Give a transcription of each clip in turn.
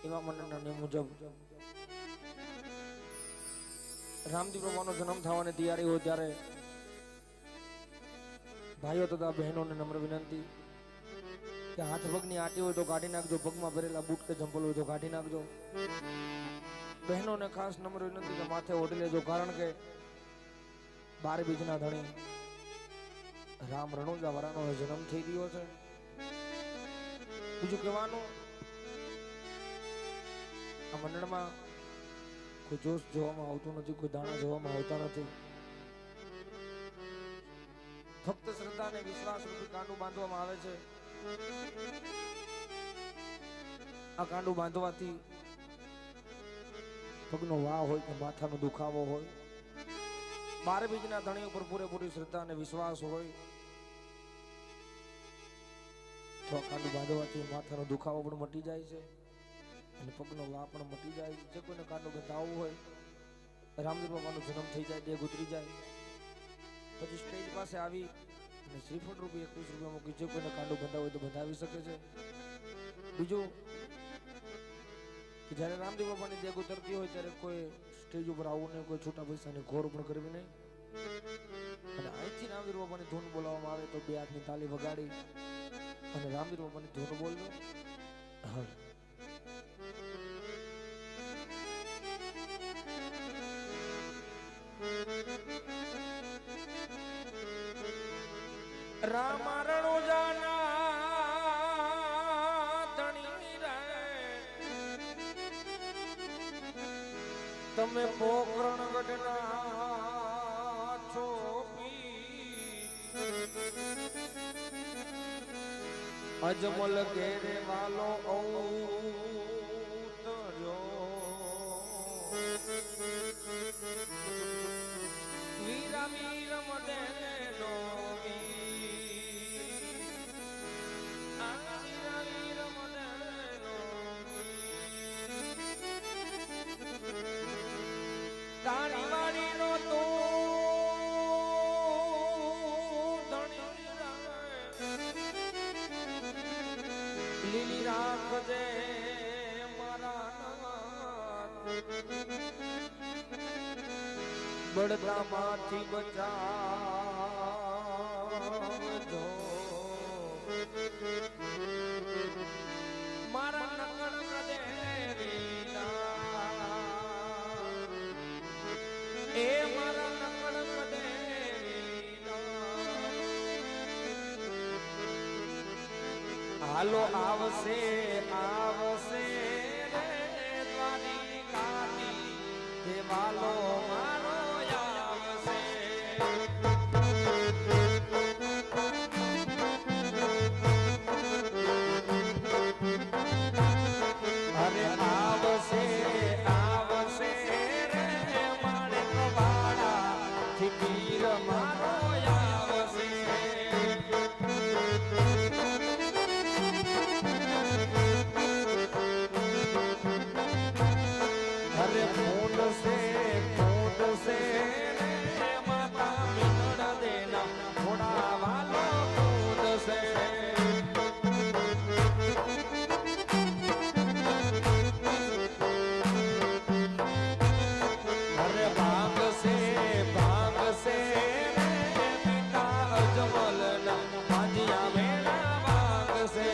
એવા મનના મુજબ રામજી બાબાનો જન્મ થવાની તૈયારી હોય ત્યારે ભાઈઓ તથા બહેનોને નમ્ર વિનંતી કે હાથ પગની આટી હોય તો કાઢી નાખજો, પગમાં ભરેલા બૂટ કે ચંપલ હોય તો કાઢી નાખજો. બહેનોને ખાસ નમ્ર વિનંતી કે માથે ઓઢી લેજો, કારણ કે 12 બીજના ધણી રામ રણુજા વરાનો જન્મ થઈ ગયો છે. બીજું કહેવાનું, આ મંડળમાં કોઈ જોશ જોવામાં આવતું નથી, કોઈ દાણા જોવામાં આવતા નથી. ફક્ત શ્રદ્ધા અને વિશ્વાસ રૂપી કાંડું બાંધવામાં આવે છે. આ કાંડું બાંધવાથી પગનો વાહ હોય કે માથાનો દુખાવો હોય, 12 બીજના ધણી ઉપર પૂરેપૂરી શ્રદ્ધા અને વિશ્વાસ હોય તો આ કાંડું બાંધવાથી માથાનો દુખાવો પણ મટી જાય છે અને પગનો વાહ પણ મટી જાય છે. જે કોઈને કાંડું બંધાવવું હોય, રામદેવ બાબાનો જન્મ થઈ જાય, દેહ ઉતરી જાય, પછી સ્ટેજ પાસે આવી અને શ્રીફળ રૂપી 21 રૂપિયા મૂકી જે કોઈને કાંડું બંધાવવું હોય તો બંધાવી શકે છે. બીજું કે જ્યારે રામદેવ બાબાની દેહ ઉતરતી હોય ત્યારે કોઈ સ્ટેજ ઉપર આવવું નહીં, કોઈ છૂટા પૈસાની ઘોર પણ કરવી નહીં. અને અહીંથી રામદેવ બાબાની ધૂન બોલાવવામાં આવે તો 2 હાથની તાલી વગાડી અને રામદેવ બાબાની ધૂન બોલજો. હા, રામ રણુજાના ધણી રે તમે પોકરણ ગઢના છો પી, અજમલ ઘેરે વાલો ઔતર્યો, વીરા વીર મદેનો તારી વાડીનો તો ધણી લીલી રાખજે મારા નાથ બળદામાંથી બચાવજો મારા નકળ દેવીના એ મારા નકળ દેવીના હાલો આવશે આવશે રે દ્વારિકાની દેવાલો મારો આવશે અરે આવશે આવશે રે માણેક વાળા ફકીર મારો આવશે અરે ફૂંડ સે રે માતા મિનડ દેના થોડા વાલો ફૂંડ સે અરે ભાંગ સે રે પિતા અજમલ ના ભાંજિયા મેળા ભાંગ સે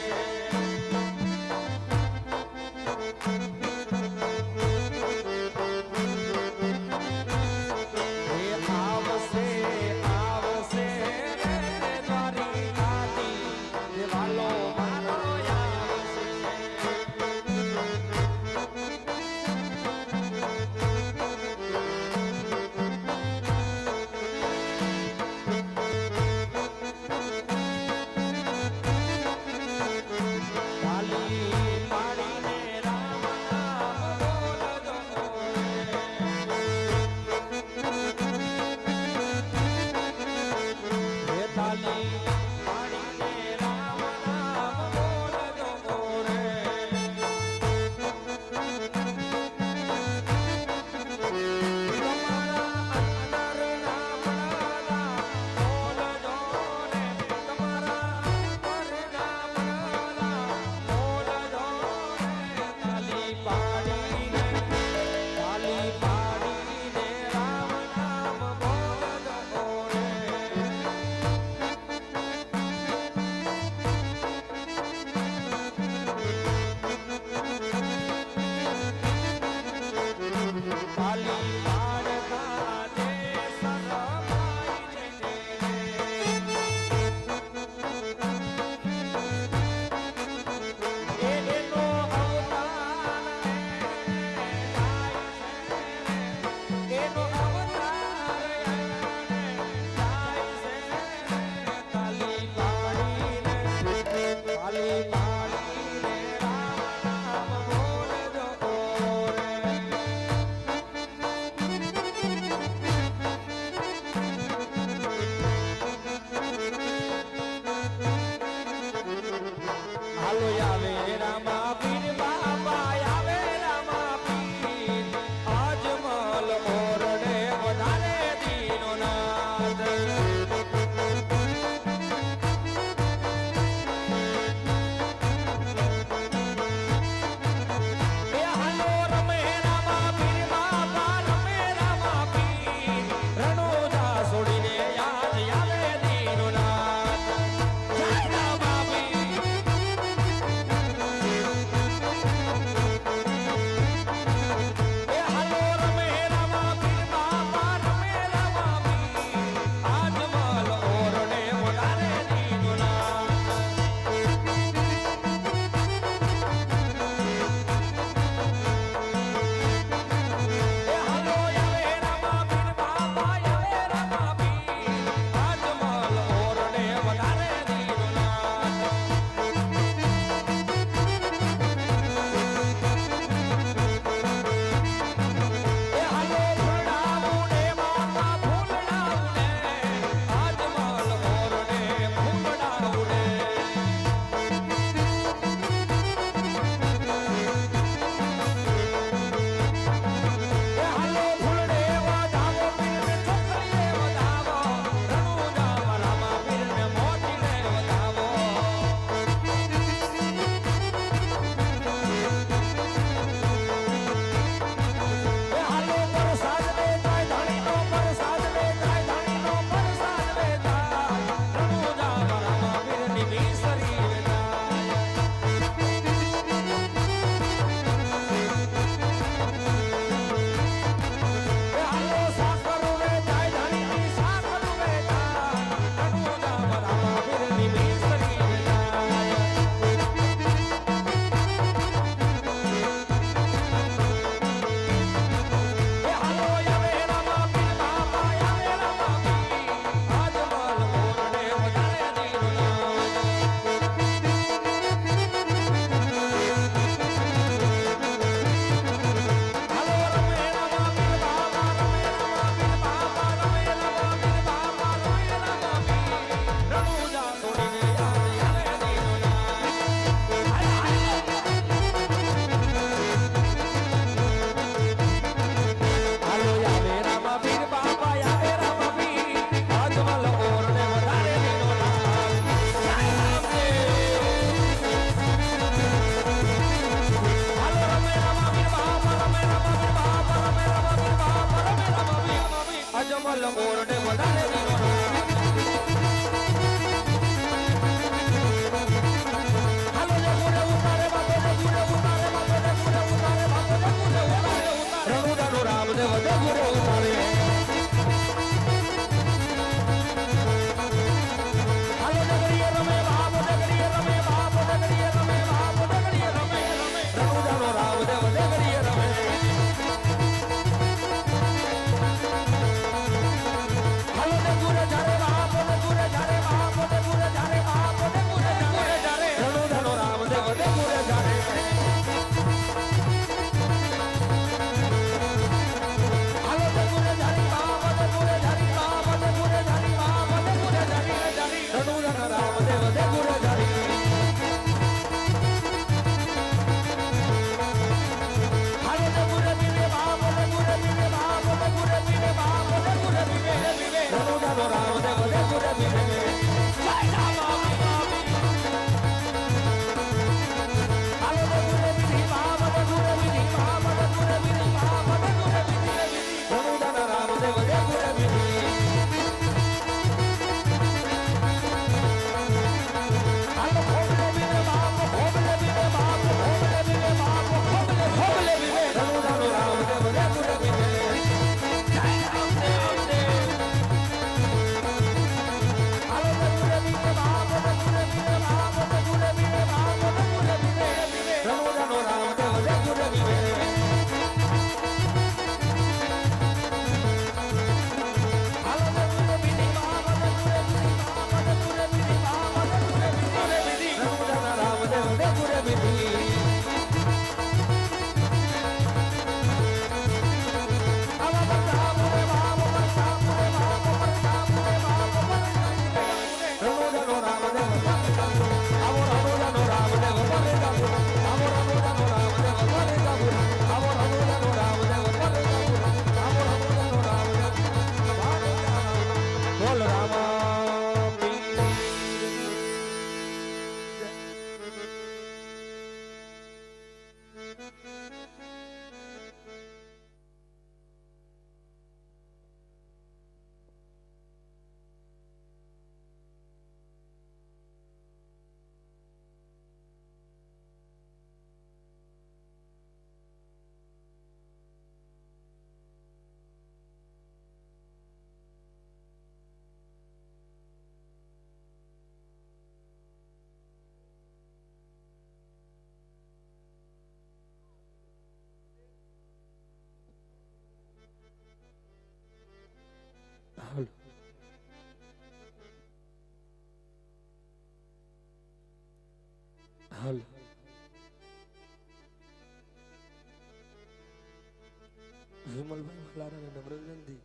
વિમલભાઈ વાલારાને નમ્ર વિનંતી,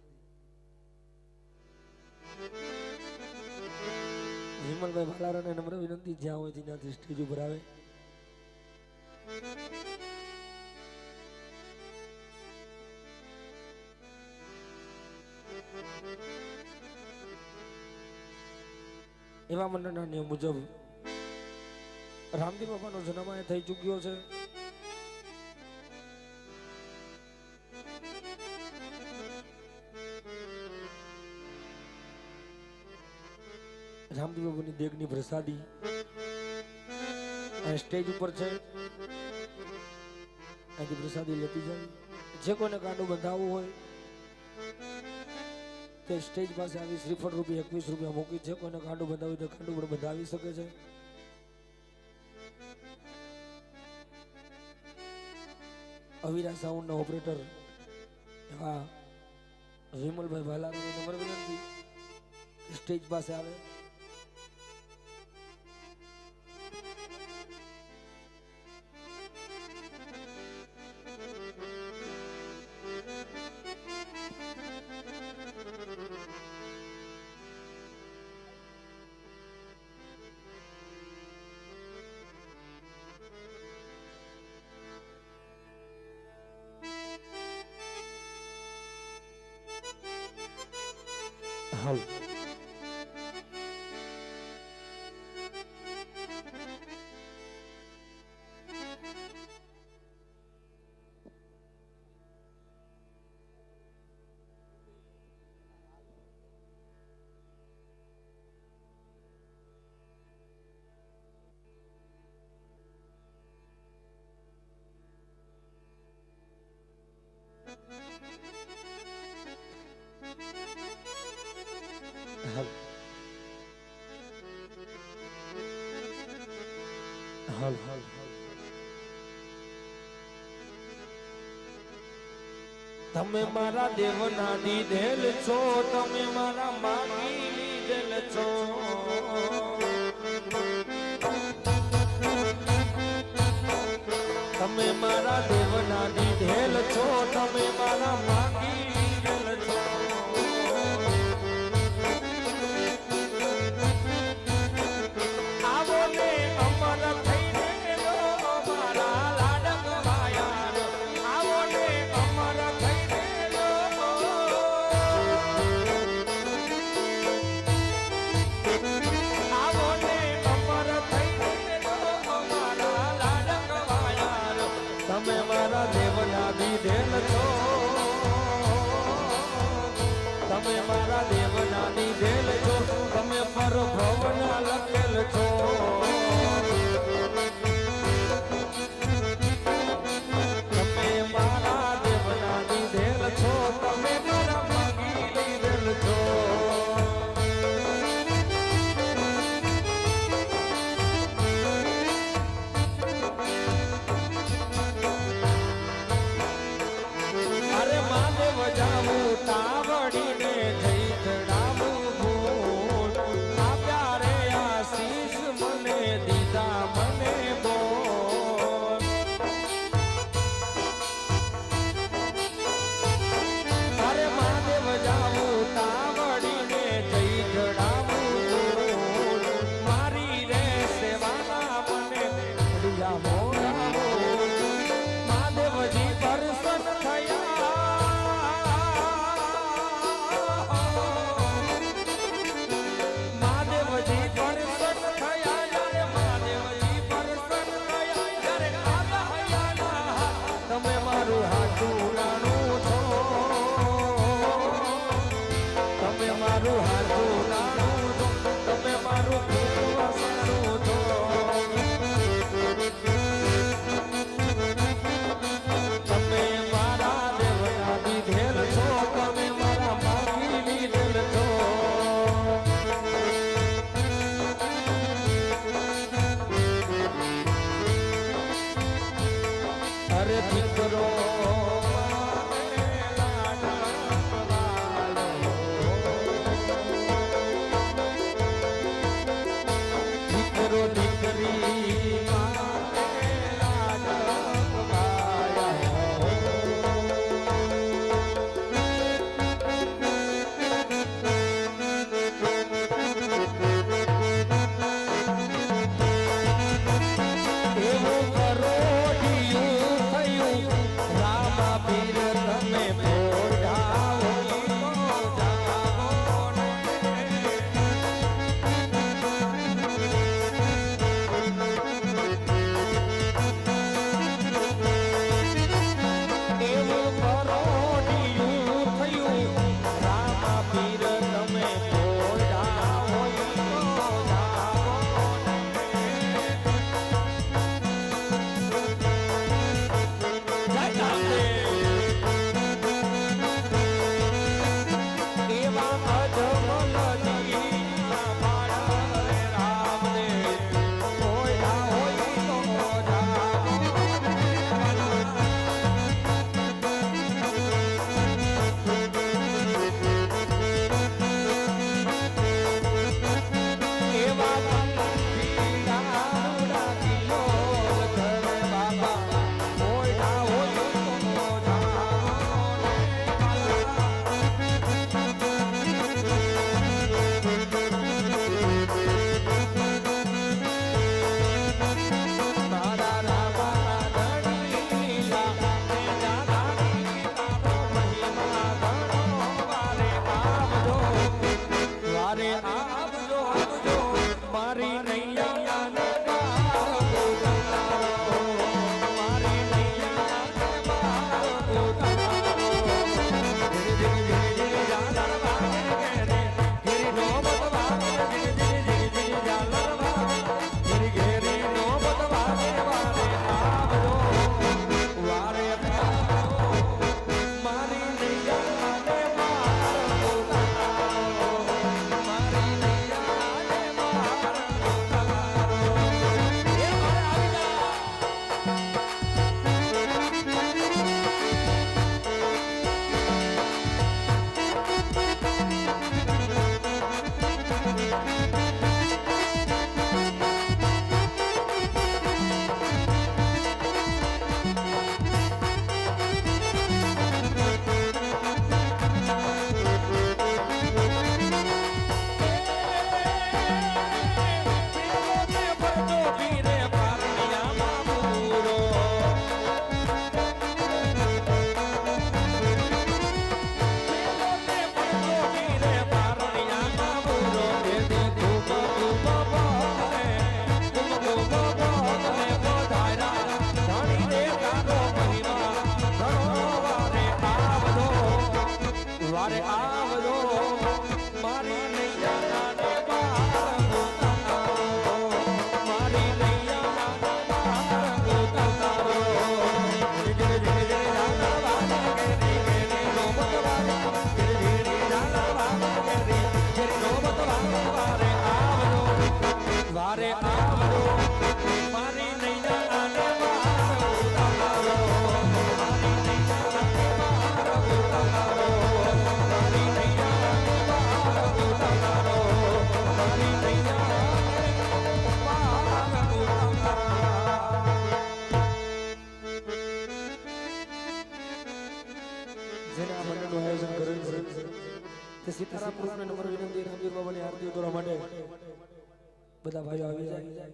વિમલભાઈ વાલારાને નમ્ર વિનંતી, જ્યાં હોય ત્યાંથી સ્ટેજ ઉપર આવે. એવા મંડળના નિયમ મુજબ રામદેવ બાપાનો જન્મ અહીં થઈ ચૂક્યો છે. રામદેવ બાપાની દેગની પ્રસાદી અહીં સ્ટેજ ઉપર છે. અહીંથી પ્રસાદી લેતી જાય. જે કોઈને કાંડું બંધાવવું હોય તે સ્ટેજ પાસે આવી શ્રીફળ રૂપિયા 21 રૂપિયા મૂકી છે. કોઈને કાંડું બંધાવી તો કાંડું પણ બંધાવી શકે છે. અવિરા સાઉન્ડ ના ઓપરેટર એવા વિમલભાઈ ભાલારાને નમ્ર વિનંતી, સ્ટેજ પાસે આવે. હાલ હાલ હાલ તમે મારા દેવના દીધેલ છો, તમે મારા માગી લીધેલ છો. તમે મારા દેવના દીધેલ છો, તમે મારા માગી લીધેલ છો. આવો ને અમર થઈને મારા લાડક વાયા, આવો ને અમર થઈને આવો ને અમર થઈને મારા લાડક વાયા. તમે મારા દેવના દીધેલ છો, તમે મારા દેવના દીધેલ છો, તમે પર ભવના લખેલ છો. તમે મારા દેવના દીધેલ છો, તમે મારા માગી લીધેલ છો. અરે મહાદેવ જાવું તાવડીને જઈ ચડાવું ભૂલ, આ પ્યારે આશીષ તે સીતારામ ગ્રુપને નમ્ર વિનંતી રામજી બાબાની આરતી ઉતારવા માટે બધા ભાઈઓ આવી જાય.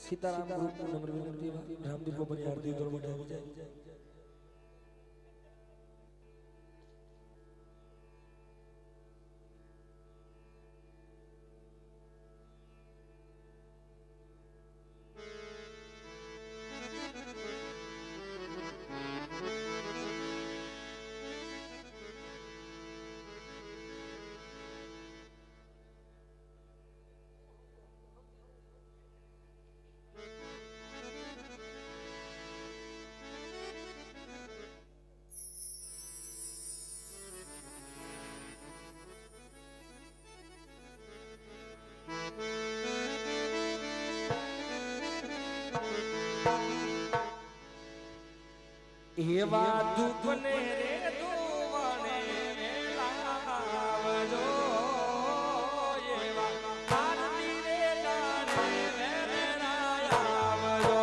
સીતારામ ગ્રુપ નમ્ર વિનંતી રામજી બાબાની આરતી ઉતારવા માટે આવી જાય. એવા દુઃખને રે દુવાને લાવજો એવા આરતી રે ડાણે વેરાય આવજો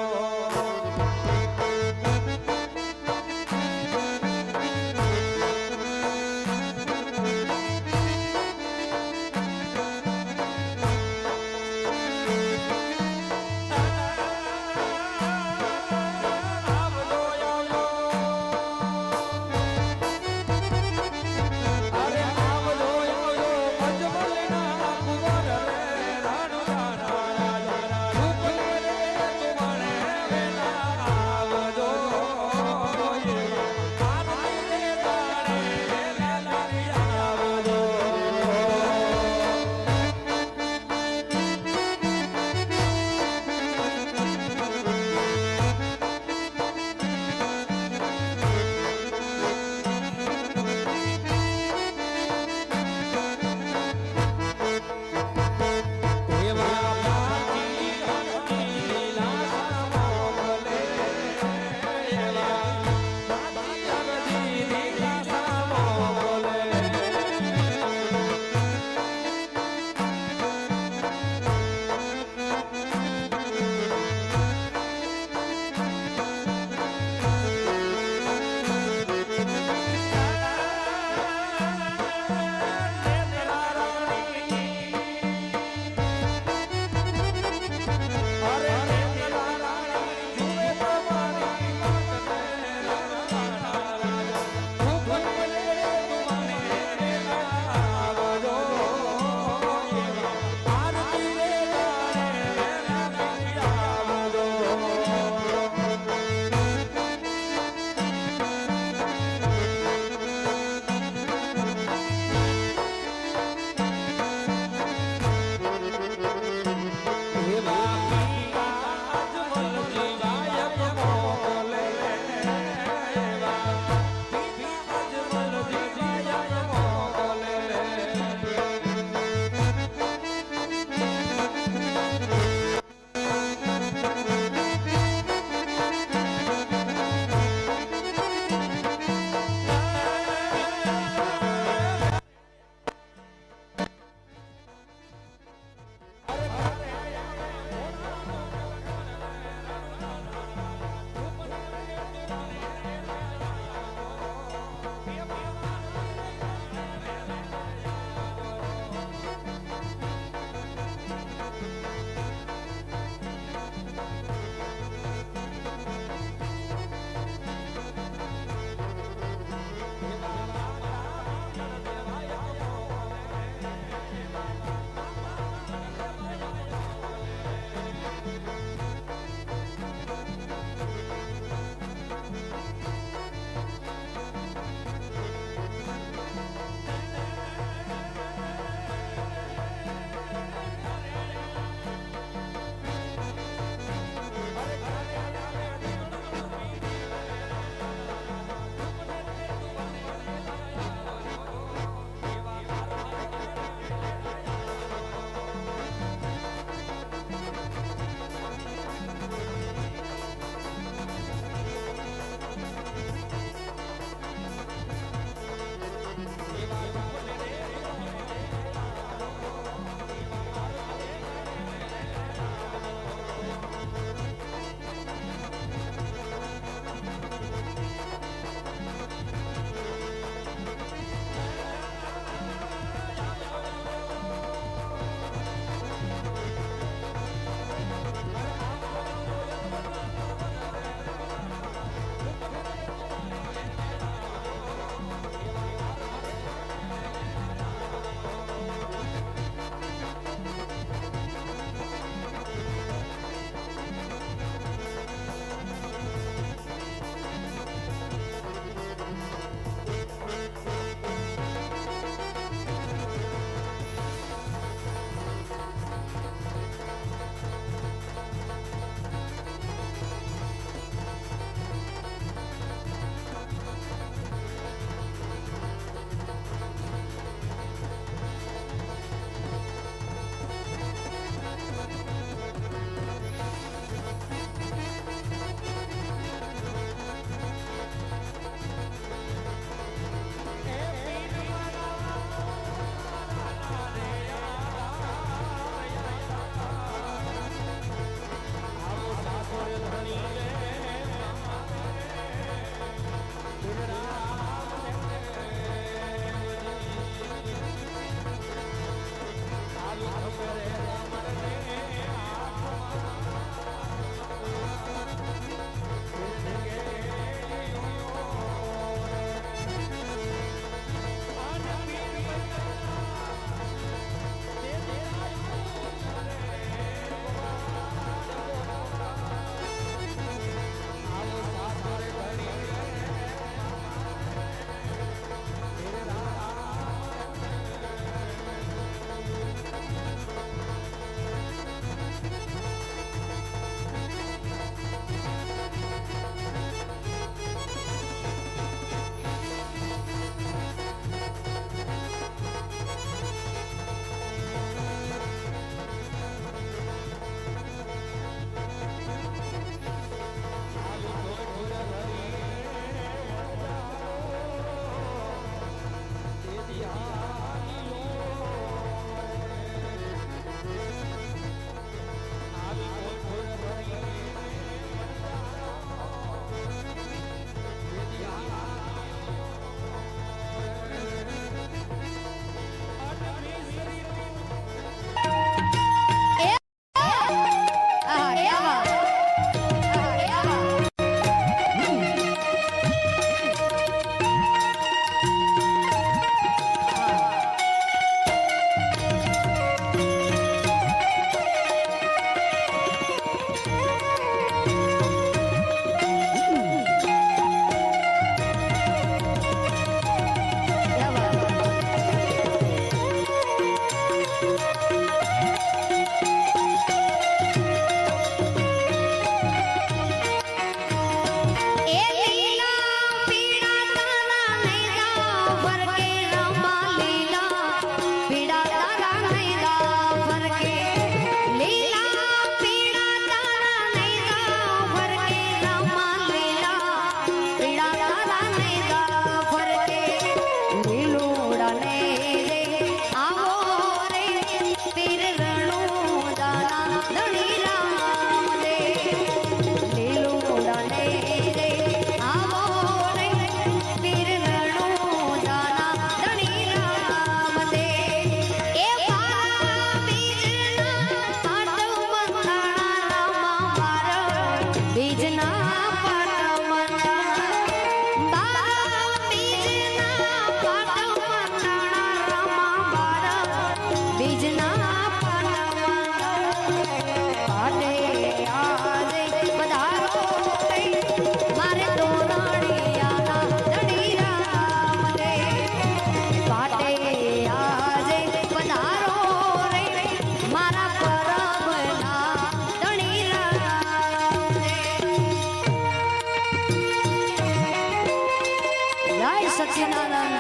સચિદાનંદ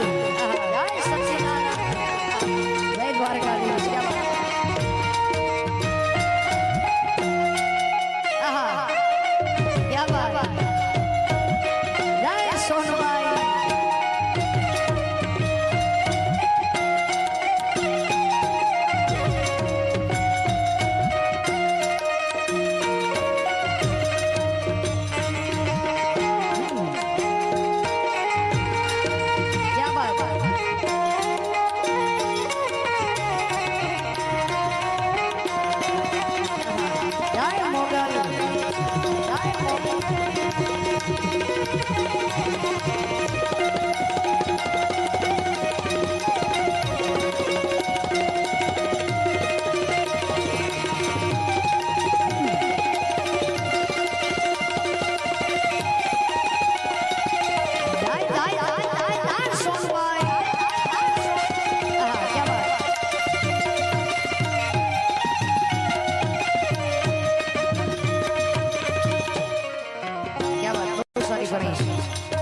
જય સચિદાનંદ જય દ્વારકાધીશ क्या बात आहा क्या बात जय सोनबाई Sorry.